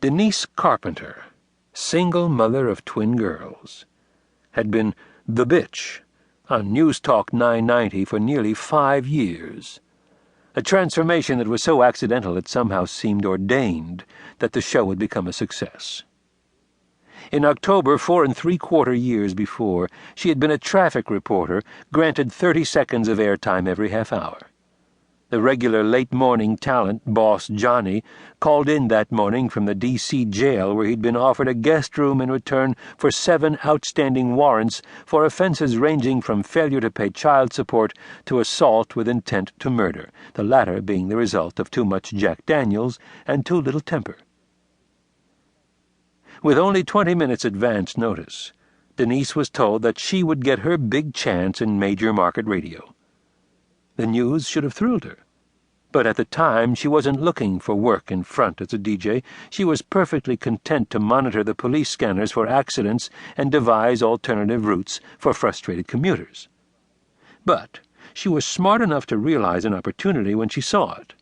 Denise Carpenter, single mother of twin girls, had been the bitch on News Talk 990 for nearly 5 years, a transformation that was so accidental it somehow seemed ordained that the show would become a success. In October, 4 3/4 years before, she had been a traffic reporter, granted 30 seconds of airtime every half hour. The regular late-morning talent, Boss Johnny, called in that morning from the D.C. jail where he'd been offered a guest room in return for 7 outstanding warrants for offenses ranging from failure to pay child support to assault with intent to murder, the latter being the result of too much Jack Daniels and too little temper. With only 20 minutes advance notice, Denise was told that she would get her big chance in major market radio. The news should have thrilled her. But at the time, she wasn't looking for work in front as a DJ. She was perfectly content to monitor the police scanners for accidents and devise alternative routes for frustrated commuters. But she was smart enough to realize an opportunity when she saw it.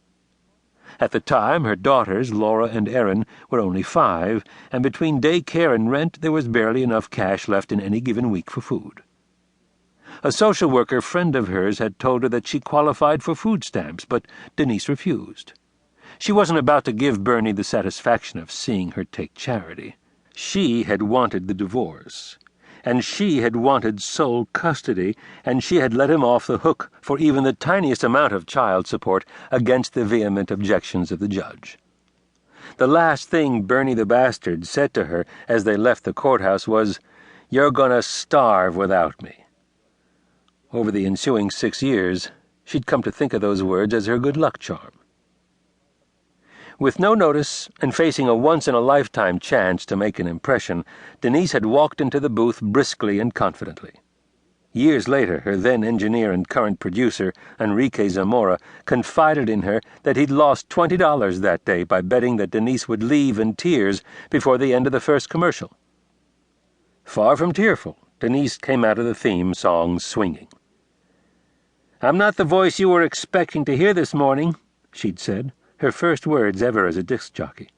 At the time, her daughters, Laura and Erin, were only 5, and between daycare and rent there was barely enough cash left in any given week for food. A social worker friend of hers had told her that she qualified for food stamps, but Denise refused. She wasn't about to give Bernie the satisfaction of seeing her take charity. She had wanted the divorce, and she had wanted sole custody, and she had let him off the hook for even the tiniest amount of child support against the vehement objections of the judge. The last thing Bernie the bastard said to her as they left the courthouse was, "You're gonna starve without me." Over the ensuing 6 years, she'd come to think of those words as her good luck charm. With no notice and facing a once-in-a-lifetime chance to make an impression, Denise had walked into the booth briskly and confidently. Years later, her then-engineer and current producer, Enrique Zamora, confided in her that he'd lost $20 that day by betting that Denise would leave in tears before the end of the first commercial. Far from tearful, Denise came out of the theme song swinging. "I'm not the voice you were expecting to hear this morning," she'd said, her first words ever as a disc jockey.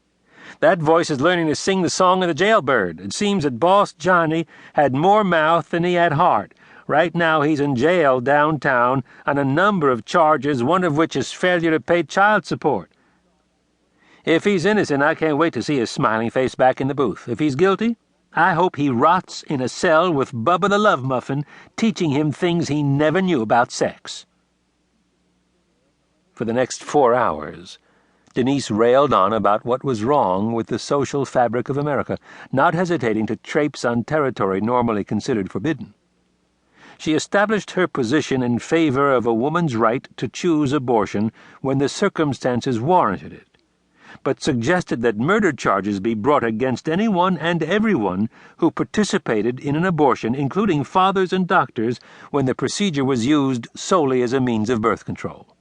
"That voice is learning to sing the song of the jailbird. It seems that Boss Johnny had more mouth than he had heart. Right now he's in jail downtown on a number of charges, one of which is failure to pay child support. If he's innocent, I can't wait to see his smiling face back in the booth. If he's guilty, I hope he rots in a cell with Bubba the Love Muffin teaching him things he never knew about sex." For the next 4 hours, Denise railed on about what was wrong with the social fabric of America, not hesitating to traipse on territory normally considered forbidden. She established her position in favor of a woman's right to choose abortion when the circumstances warranted it, but suggested that murder charges be brought against anyone and everyone who participated in an abortion, including fathers and doctors, when the procedure was used solely as a means of birth control.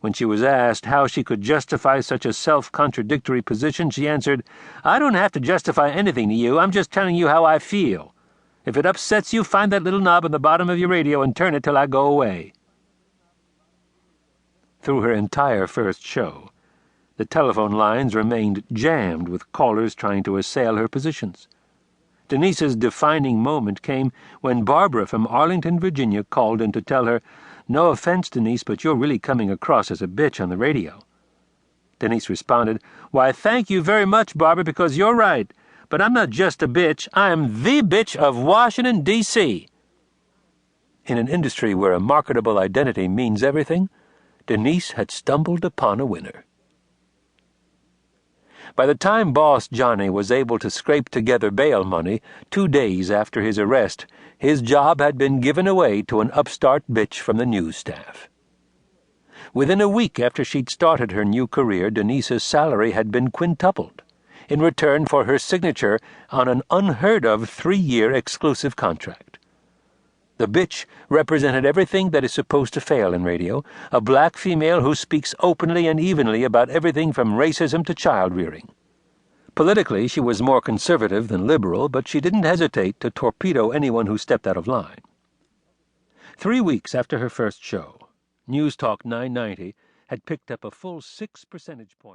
When she was asked how she could justify such a self-contradictory position, she answered, "I don't have to justify anything to you. I'm just telling you how I feel. If it upsets you, find that little knob on the bottom of your radio and turn it till I go away." Through her entire first show, the telephone lines remained jammed with callers trying to assail her positions. Denise's defining moment came when Barbara from Arlington, Virginia, called in to tell her, "No offense, Denise, but you're really coming across as a bitch on the radio." Denise responded, "Why, thank you very much, Barbara, because you're right. But I'm not just a bitch. I'm the bitch of Washington, D.C." In an industry where a marketable identity means everything, Denise had stumbled upon a winner. By the time Boss Johnny was able to scrape together bail money 2 days after his arrest, his job had been given away to an upstart bitch from the news staff. Within a week after she'd started her new career, Denise's salary had been quintupled, in return for her signature on an unheard-of 3-year exclusive contract. The bitch represented everything that is supposed to fail in radio, a black female who speaks openly and evenly about everything from racism to child-rearing. Politically, she was more conservative than liberal, but she didn't hesitate to torpedo anyone who stepped out of line. 3 weeks after her first show, News Talk 990 had picked up a full 6 percentage points.